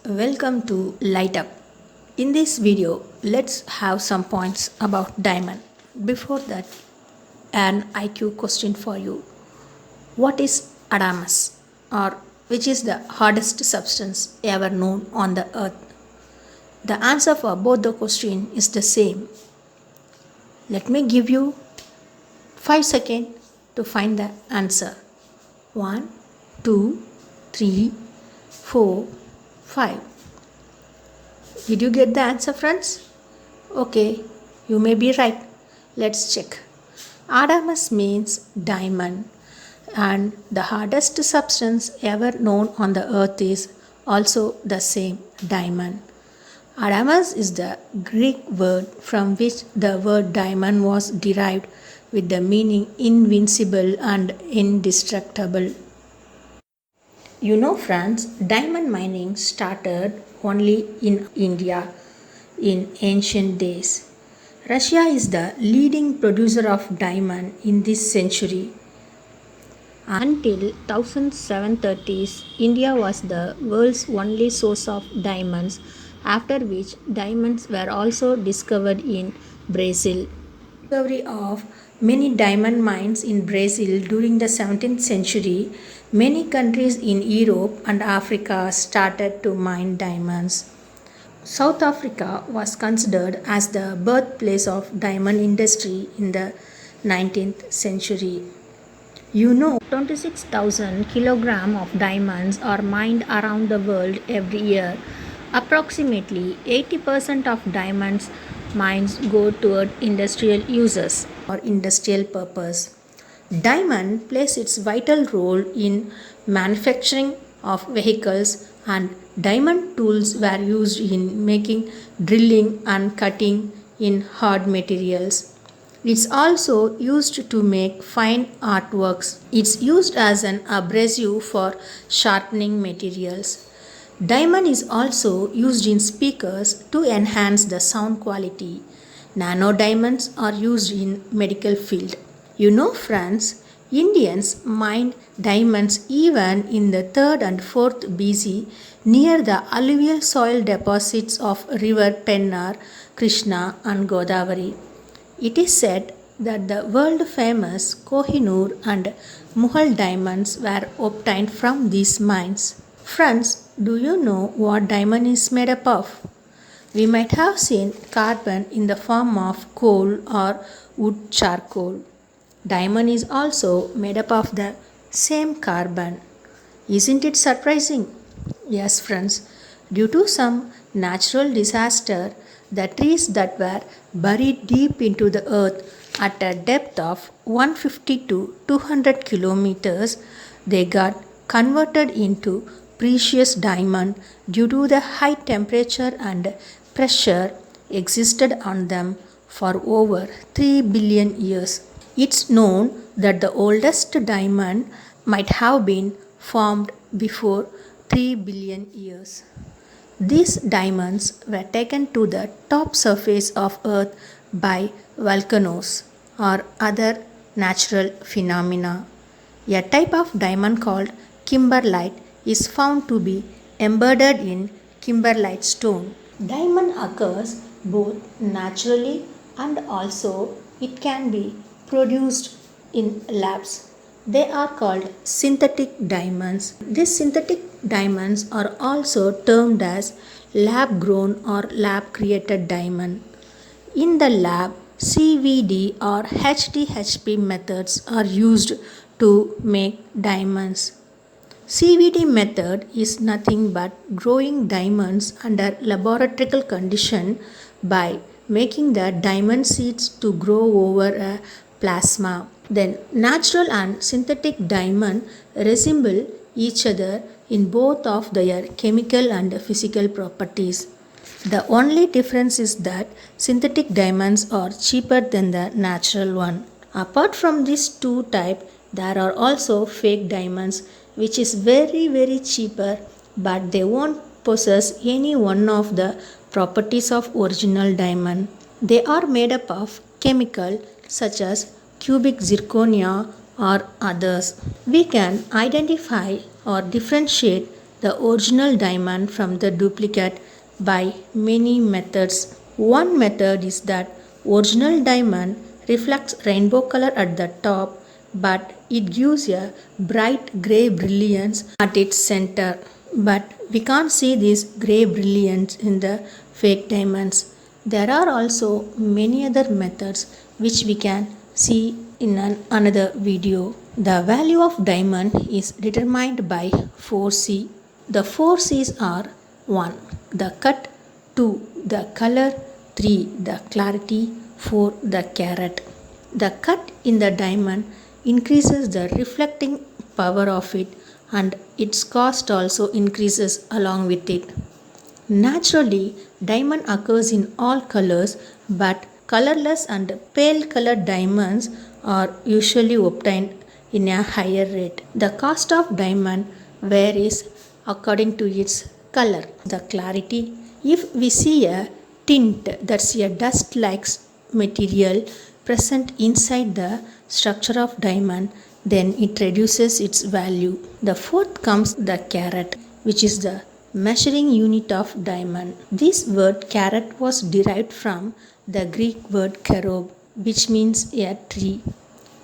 welcome to Light Up. In this video, let's have some points about diamond. Before that, an IQ question for you. What is adamas, or which is the hardest substance ever known on the earth? The answer for both the question is the same. Let me give you 5 seconds to find the answer. 1, 2, 3, 4, 5. Did you get the answer, friends? Okay, you may be right. Let's check. Adamas means diamond, and the hardest substance ever known on the earth is also the same diamond. Adamas is the Greek word from which the word diamond was derived, with the meaning invincible and indestructible. You know, friends, diamond mining started only in India in ancient days. Russia is the leading producer of diamond in this century. Until 1730s, India was the world's only source of diamonds, after which diamonds were also discovered in Brazil. Discovery of many diamond mines in Brazil during the 17th century, many countries in Europe and Africa started to mine diamonds. South Africa was considered as the birthplace of diamond industry in the 19th century. You know, 26,000 kilograms of diamonds are mined around the world every year. Approximately 80% of diamonds mines go toward industrial uses or industrial purpose. Diamond plays its vital role in manufacturing of vehicles, and diamond tools were used in making drilling and cutting in hard materials. It's also used to make fine artworks. It's used as an abrasive for sharpening materials. Diamond is also used in speakers to enhance the sound quality. Nano diamonds are used in medical field. You know, friends, Indians mined diamonds even in the 3rd and 4th BC near the alluvial soil deposits of river Pennar, Krishna and Godavari. It is said that the world famous Kohinoor and Mughal diamonds were obtained from these mines. Friends, do you know what diamond is made up of? We might have seen carbon in the form of coal or wood charcoal. Diamond is also made up of the same carbon. Isn't it surprising? Yes, friends. Due to some natural disaster, the trees that were buried deep into the earth at a depth of 150 to 200 kilometers, they got converted into precious diamond due to the high temperature and pressure existed on them for over 3 billion years. It's known that the oldest diamond might have been formed before 3 billion years. These diamonds were taken to the top surface of earth by volcanoes or other natural phenomena. A type of diamond called kimberlite is found to be embedded in kimberlite stone. Diamond occurs both naturally and also it can be produced in labs. They are called synthetic diamonds. These synthetic diamonds are also termed as lab grown or lab created diamond. In the lab, CVD or HDHP methods are used to make diamonds. CVD method is nothing but growing diamonds under laboratory condition by making the diamond seeds to grow over a plasma. Then natural and synthetic diamond resemble each other in both of their chemical and physical properties. The only difference is that synthetic diamonds are cheaper than the natural one. Apart from these two types, there are also fake diamonds which is very cheaper, but they won't possess any one of the properties of original diamond. They are made up of chemical such as cubic zirconia or others. We can identify or differentiate the original diamond from the duplicate by many methods. One method is that original diamond reflects rainbow color at the top, but it gives a bright grey brilliance at its center. But we can't see this grey brilliance in the fake diamonds. There are also many other methods which we can see in another video. The value of diamond is determined by 4C. The 4 C's are 1. The cut, 2. The color, 3. The clarity, 4. The carat. The cut in the diamond increases the reflecting power of it, and its cost also increases along with it. Naturally, diamond occurs in all colors, but colorless and pale colored diamonds are usually obtained in a higher rate. The cost of diamond varies according to its color. The clarity, if we see a tint, that's a dust-like material present inside the structure of diamond, then it reduces its value. The fourth comes the carat, which is the measuring unit of diamond. This word carat was derived from the Greek word carob, which means a tree.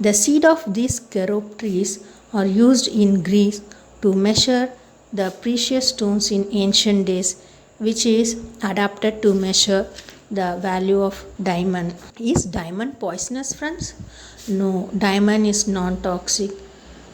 The seed of these carob trees are used in Greece to measure the precious stones in ancient days, which is adapted to measure the value of diamond. Is diamond poisonous, friends? No, diamond is non-toxic.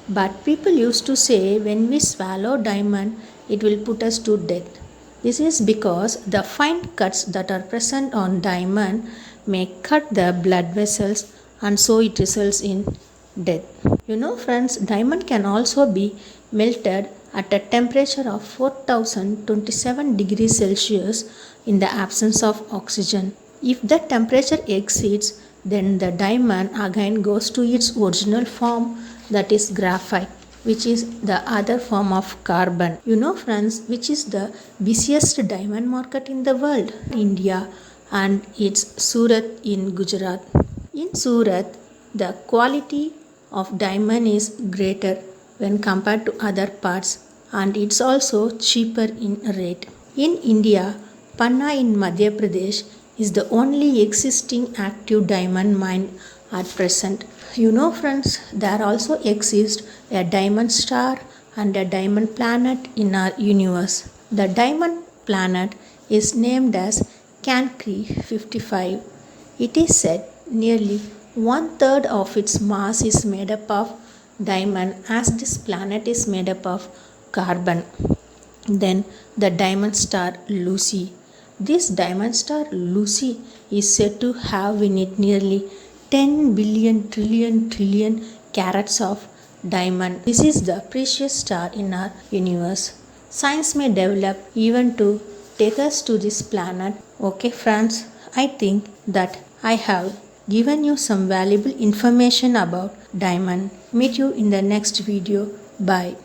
But people used to say when we swallow diamond, it will put us to death. This is because the fine cuts that are present on diamond may cut the blood vessels, and so it results in death. You know, friends, diamond can also be melted at a temperature of 4027 degrees Celsius in the absence of oxygen. If that temperature exceeds, then the diamond again goes to its original form, that is graphite, which is the other form of carbon. You know, friends, which is the busiest diamond market in the world? India, and it's Surat in Gujarat. In Surat, the quality of diamond is greater when compared to other parts, and it's also cheaper in rate. In India, Panna in Madhya Pradesh is the only existing active diamond mine at present. You know, friends, there also exists a diamond star and a diamond planet in our universe. The diamond planet is named as Cancri 55. It is said nearly 1/3 of its mass is made up of diamond, as this planet is made up of carbon. Then the diamond star Lucy. This diamond star Lucy is said to have in it nearly 10 billion trillion carats of diamond. This is the precious star in our universe. Science may develop even to take us to this planet. Okay, friends, I think that I have given you some valuable information about diamond. Meet you in the next video. Bye.